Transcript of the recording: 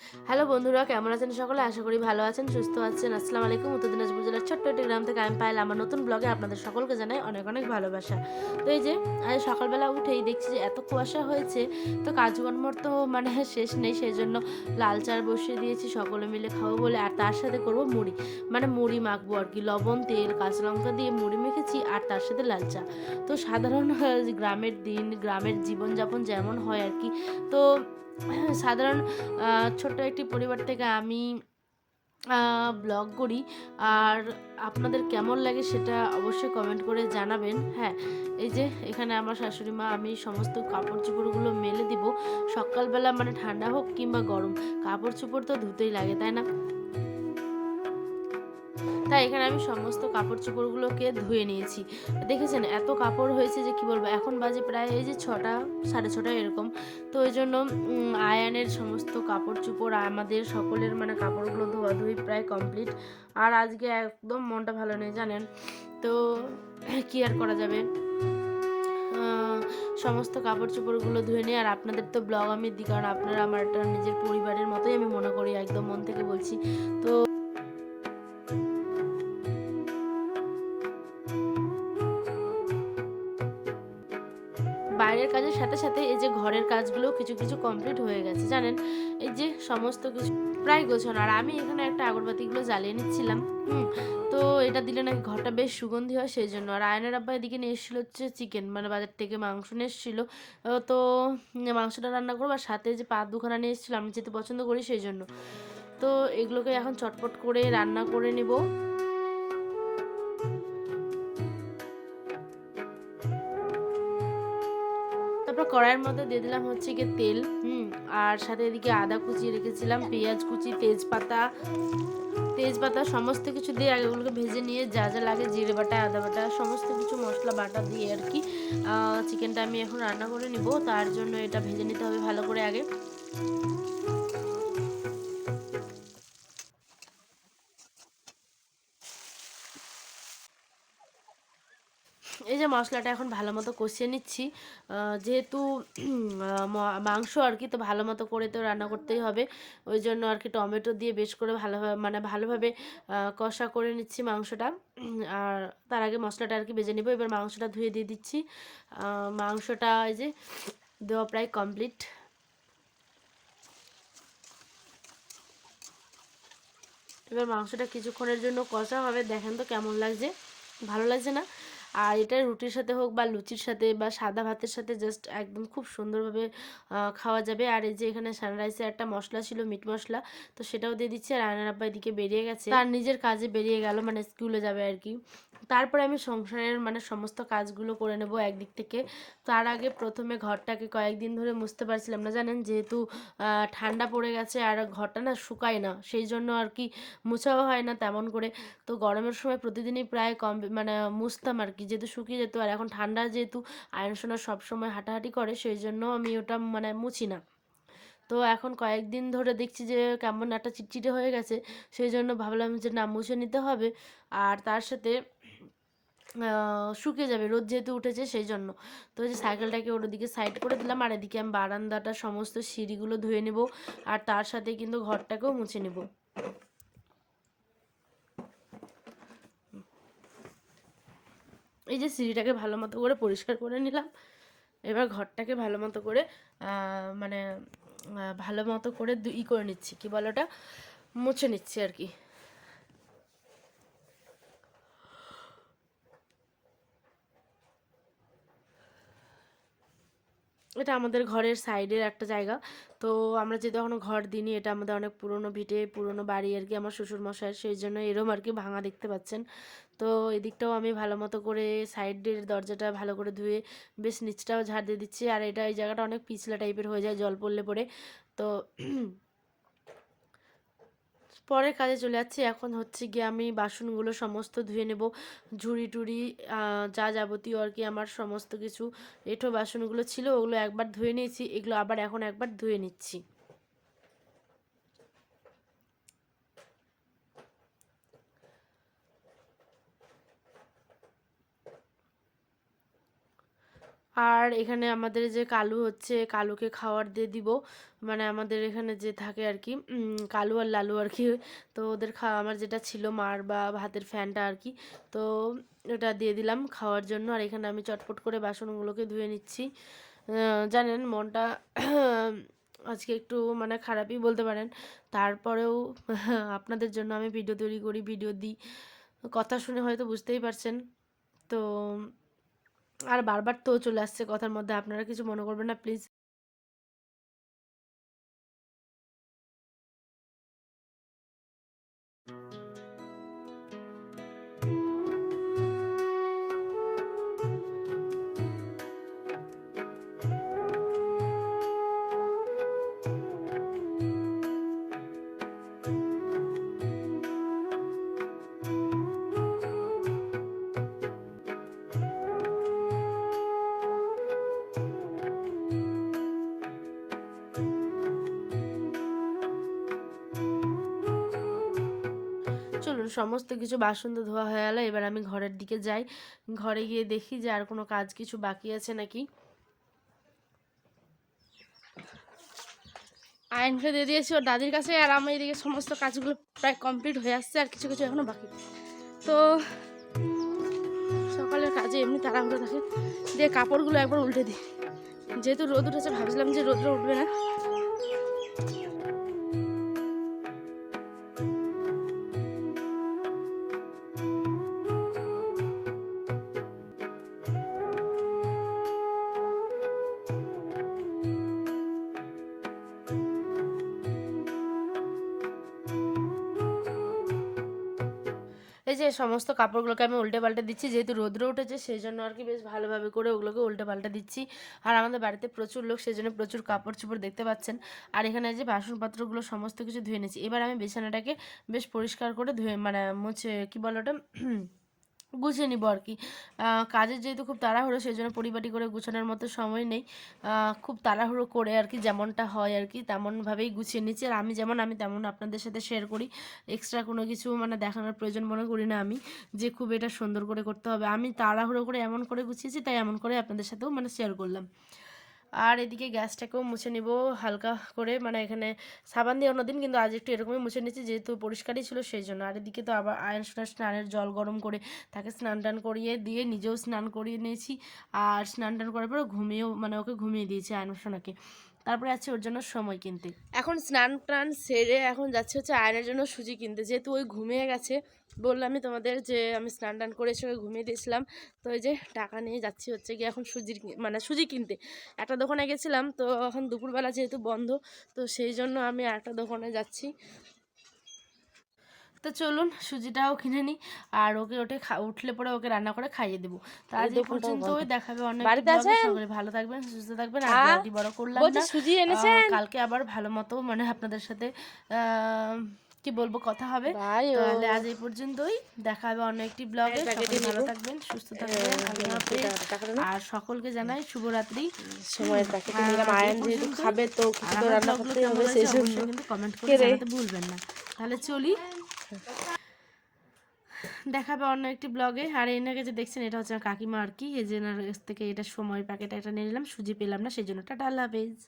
Hello বন্ধুরা, কেমন আছেন সকলে? আশা করি ভালো আছেন, সুস্থ আছেন। আসসালামু আলাইকুম। উত্তর দিনাজপুর জেলার ছোট্ট একটি গ্রাম থেকে আমি পায়েল। আমার নতুন ব্লগে আপনাদের সকলকে জানাই অনেক অনেক ভালোবাসা। তো এই যে আজ সকালবেলা উঠেই দেখছি যে এত কুয়াশা হয়েছে, তো কাজকর্মর তো শেষ নেই। সেই জন্য লাল চা বসিয়ে দিয়েছি সকলে মিলে খাবো বলে, আর তার সাথে করবো মুড়ি, মুড়ি মাখবো আর কি। লবণ, তেল, কাঁচা লঙ্কা দিয়ে মুড়ি মেখেছি, আর তার সাথে লাল চা। তো সাধারণ গ্রামের দিন, গ্রামের জীবনযাপন যেমন হয় আর কি। তো সাধারণ ছোট্ট একটি পরিবার থেকে আমি ব্লগ করি। আর আপনাদের কেমন লাগে সেটা অবশ্যই কমেন্ট করে জানাবেন। হ্যাঁ, এই যে এখানে আমার শাশুড়ি মা, আমি সমস্ত কাপড় চোপড়গুলো মেলে দিব। সকালবেলা ঠান্ডা হোক কিংবা গরম, কাপড় চোপড় তো ধুতেই লাগে, তাই না? তাই এখানে আমি সমস্ত কাপড় চোপড়গুলোকে ধুয়ে নিয়েছি। দেখেছেন এত কাপড় হয়েছে যে কি বলবো। এখন বাজে প্রায় এই যে 6টা, 6:30 এরকম। তো ওই জন্য আয়ানের সমস্ত কাপড় চোপড়, আমাদের সকলের কাপড়গুলো ধোয়াধুয়ি প্রায় কমপ্লিট। আর আজকে একদম মনটা ভালো নেই, জানেন তো। কি আর করা যাবে। সমস্ত কাপড় চোপড়গুলো ধুয়ে নিই। আর আপনাদের তো ব্লগ আমি দিই, কারণ আপনারা আমার একটা নিজের পরিবারের মতোই আমি মনে করি, একদম মন থেকে বলছি। তো বাইরের কাজের সাথে সাথে এই যে ঘরের কাজগুলো কিছু কিছু কমপ্লিট হয়ে গেছে, জানেন। এই যে সমস্ত কিছু প্রায় গোছানো। আর আমি এখানে একটা আগরবাতিগুলো জ্বালিয়ে নিচ্ছিলাম। তো এটা দিলে নাকি ঘরটা বেশ সুগন্ধি হয়, সেই জন্য। আর আয়নের আব্বা এদিকে নিয়ে এসেছিল হচ্ছে চিকেন, বাজার থেকে মাংস নিয়ে এসেছিলো। তো মাংসটা রান্না করবো, আর সাথে যে পা দুখানা নিয়ে এসেছিলো, আমি যেতে পছন্দ করি সেই জন্য। তো এগুলোকে এখন চটপট করে রান্না করে নিব। তারপর কড়াইয়ের মধ্যে দিয়ে দিলাম হচ্ছে গিয়ে তেল। আর সাথে এদিকে আদা কুচিয়ে রেখেছিলাম, পেঁয়াজ কুচি, তেজপাতা, সমস্ত কিছু দিয়ে আগে ওগুলোকে ভেজে নিয়ে যা যা লাগে, জিরে বাটা, আদা বাটা, সমস্ত কিছু মশলা বাটা দিয়ে আর কি চিকেনটা আমি এখন রান্না করে নিব। তার জন্য এটা ভেজে নিতে হবে ভালো করে আগে। এই যে মশলাটা এখন ভালো মতো কষিয়ে নিচ্ছি। যেহেতু মাংস আর কি, তো ভালো মতো করে তো রান্না করতেই হবে। ওই জন্য আর কি টমেটো দিয়ে বেশ করে ভালোভাবে ভালোভাবে কষা করে নিচ্ছি মাংসটা। আর তার আগে মশলাটা আর কি ভেজে নিব। এবার মাংসটা ধুয়ে দিয়ে দিচ্ছি। মাংসটা এই যে দেওয়া প্রায় কমপ্লিট। এবার মাংসটা কিছুক্ষণের জন্য কষা হবে। দেখেন তো কেমন লাগছে, ভালো লাগছে না? আর এটা রুটির সাথে হোক বা লুচির সাথে বা সাদা ভাতের সাথে জাস্ট একদম খুব সুন্দরভাবে খাওয়া যাবে। আর এই যে এখানে সানরাইসের একটা মশলা ছিল, মিট মশলা, তো সেটাও দিয়ে দিচ্ছি। আর আয়নার আব্বা এদিকে বেরিয়ে গেছে, তার নিজের কাজে বেরিয়ে গেল, স্কুলে যাবে আর কি। তারপরে আমি সংসারের সমস্ত কাজগুলো করে নেব একদিক থেকে। তার আগে প্রথমে ঘরটাকে কয়েকদিন ধরে মুছতে পারছিলাম না, জানেন, যেহেতু ঠান্ডা পড়ে গেছে আর ঘরটা না শুকায় না, সেই জন্য আর কি মুছাও হয় না তেমন করে। তো গরমের সময় প্রতিদিনই প্রায় কম মুছতাম আর কি, যেহেতু শুকিয়ে যেত। আর এখন ঠান্ডা যেহেতু আয়রন সোনা সবসময় হাঁটাহাঁটি করে, সেই জন্য আমি ওটা মুছি না। তো এখন কয়েকদিন ধরে দেখছি যে কেমন একটা চিটচিটে হয়ে গেছে, সেই জন্য ভাবলাম যে না, মুছে নিতে হবে। আর তার সাথে শুকিয়ে যাবে, রোদ যেহেতু উঠেছে সেই জন্য। তো এই যে সাইকেলটাকে ওদিকে সাইড করে দিলাম, আর এদিকে আমি বারান্দাটা সমস্ত সিঁড়িগুলো ধুয়ে নেব। আর তার সাথে কিন্তু ঘরটাকেও মুছে নেব। এই যে সিঁড়িটাকে ভালো মতো করে পরিষ্কার করে নিলাম। এবার ঘরটাকে ভালো মতো করে মানে ভালো মতো করে করে নিচ্ছি, কি বলো ওটা, মুছে নিচ্ছি আর কি। এটা আমাদের ঘরের সাইডের একটা জায়গা। তো আমরা যেহেতু এখনও ঘর দিইনি, এটা আমাদের অনেক পুরনো ভিটে, পুরনো বাড়ি আর কি, আমার শ্বশুর মশাইয়ের, সেই জন্য এরম আর কি ভাঙা দেখতে পাচ্ছেন। তো এদিকটাও আমি ভালো মতো করে সাইডের দরজাটা ভালো করে ধুয়ে বেশ নিচটাও ঝাড় দিয়ে দিচ্ছি। আর এটা এই জায়গাটা অনেক পিছলা টাইপের হয়ে যায় জল পড়লে পরে। তো পরের কাজে চলে যাচ্ছি। এখন হচ্ছে গিয়ে আমি বাসনগুলো সমস্ত ধুয়ে নেব। ঝুড়ি টুড়ি যা যাবতীয় আর কি আমার সমস্ত কিছু এঁঠো বাসনগুলো ছিল, ওগুলো একবার ধুয়ে নিয়েছি, এগুলো আবার এখন একবার ধুয়ে নিচ্ছি। আর এখানে আমাদের যে কালু হচ্ছে, কালুকে খাবার দিয়ে দিব, মানে আমাদের এখানে যে থাকে আর কি, কালু আর লালু আর কি। তো ওদের আমার যেটা ছিল মার বা ভাতের ফ্যানটা আর কি, তো ওটা দিয়ে দিলাম খাওয়ার জন্য। আর এখানে আমি চটপট করে বাসনগুলোকে ধুয়ে নিচ্ছি। জানেন মনটা আজকে একটু মানে খারাপই বলতে পারেন, তারপরেও আপনাদের জন্য আমি ভিডিও তৈরি করি, ভিডিও দিই, কথা শুনে হয়তো বুঝতেই পারছেন। তো আর বারবার তো চলে আসছে কথার মধ্যে, আপনারা কিছু মনে করবেন না প্লিজ। চলুন সমস্ত কিছু বাসন তো ধোয়া হয়ে গেল, এবার আমি ঘরের দিকে যাই। ঘরে গিয়ে দেখি যে আর কোনো কাজ কিছু বাকি আছে নাকি। আয়নকে দিয়ে দিয়েছি ওর দাদির কাছে, আর আমি এদিকে সমস্ত কাজগুলো প্রায় কমপ্লিট হয়ে আসছে, আর কিছু কিছু এখনো বাকি। তো সকালের কাজে এমনি তাড়াহুড়ো থাকে, দিয়ে কাপড়গুলো একবার উল্টে দিই। যেহেতু রোদ উঠেছে ভাবছিলাম যে রোদটা উঠবে না। এই যে সমস্ত কাপড়গুলোকে আমি উল্টে পাল্টে দিচ্ছি, যেহেতু রোদ্র উঠেছে সেই জন্য আর কি বেশ ভালোভাবে করে ওগুলোকে উল্টে পাল্টে দিচ্ছি। আর আমাদের বাড়িতে প্রচুর লোক, সেই জন্য প্রচুর কাপড় চোপড় দেখতে পাচ্ছেন। আর এখানে যে বাসনপত্রগুলো সমস্ত কিছু ধুয়ে নিয়েছি, এবার আমি বিছানাটাকে বেশ পরিষ্কার করে ধুয়ে মানে মুছে কি বলো ওটা গুছিয়ে নিব আর কি। কাজের যেহেতু খুব তাড়াহুড়ো, সেই জন্য পরিপাটি করে গুছানোর মতো সময় নেই। খুব তাড়াহুড়ো করে আর কি যেমনটা হয় আর কি তেমনভাবেই গুছিয়ে নিচ্ছি। আর আমি তেমন আপনাদের সাথে শেয়ার করি, এক্সট্রা কোনো কিছু মানে দেখানোর প্রয়োজন মনে করি না আমি, যে খুব এটা সুন্দর করে করতে হবে। আমি তাড়াহুড়ো করে এমন করে গুছিয়েছি, তাই এমন করে আপনাদের সাথেও মানে শেয়ার করলাম। আর এদিকে গ্যাসটাকেও মুছে নিব হালকা করে, মানে এখানে সাবান দিয়ে অন্যদিন, কিন্তু আজ একটু এরকমই মুছে নিচ্ছি যেহেতু পরিষ্কারই ছিল সেই জন্য। আর এদিকে তো আবার আয়ন সোনার স্নানের জল গরম করে তাকে স্নান টান করিয়ে দিয়ে নিজেও স্নান করিয়ে নিয়েছি। আর স্নান টান করার পরে ঘুমিয়েও মানে ওকে ঘুমিয়ে দিয়েছি আয়ন সোনাকে। তারপরে আছে ওর জন্য সময় কিনতে। এখন স্নান টান সেরে এখন যাচ্ছে হচ্ছে আয়নের জন্য সুজি কিনতে, যেহেতু ওই ঘুমিয়ে গেছে। বললামই তোমাদের যে আমি স্নান টান করে এসে ওকে ঘুমিয়ে দিয়েছিলাম। তো ওই যে টাকা নিয়ে যাচ্ছি হচ্ছে গিয়ে এখন মানে সুজি কিনতে। একটা দোকানে গেছিলাম, তো এখন দুপুরবেলা যেহেতু বন্ধ, তো সেই জন্য আমি একটা দোকানে যাচ্ছি। তো চলুন সুজিটাও কিনে নিই, আর ওকে উঠলে পরে ওকে রান্না করে খাইয়ে দেবো। তো আজ এই পর্যন্তই, দেখাবে অন্য একটি ব্লগে। সকলে ভালো থাকবেন, সুস্থ থাকবেন। আর ব্লগটি বড় করলাম না, কালকে আবার ভালো মতো মানে আপনাদের সাথে কি বলবো কথা হবে। তাহলে আজ এই পর্যন্তই, দেখা হবে অন্য একটি ব্লগে। সকলে ভালো থাকবেন, সুস্থ থাকবেন, আর সকলকে জানাই শুভরাত্রি। সময়ের প্যাকেটে নিলাম, আয়ন যেহেতু খাবে তো কিছু তো রান্না করতেই হবে, সেই জন্য কিন্তু কমেন্ট করে জানাতে ভুলবেন না। তাহলে চলি, দেখাবে অন্য একটি ব্লগে। আর এনাকে যে দেখছেন এটা হচ্ছে কাকিমা আর কি, এই যে এনার কাছ থেকে এটা সময় প্যাকেট একটা নিয়ে নিলাম, সুজি পেলাম না সেই জন্য। টাটা, আল্লাহ হাফেজ।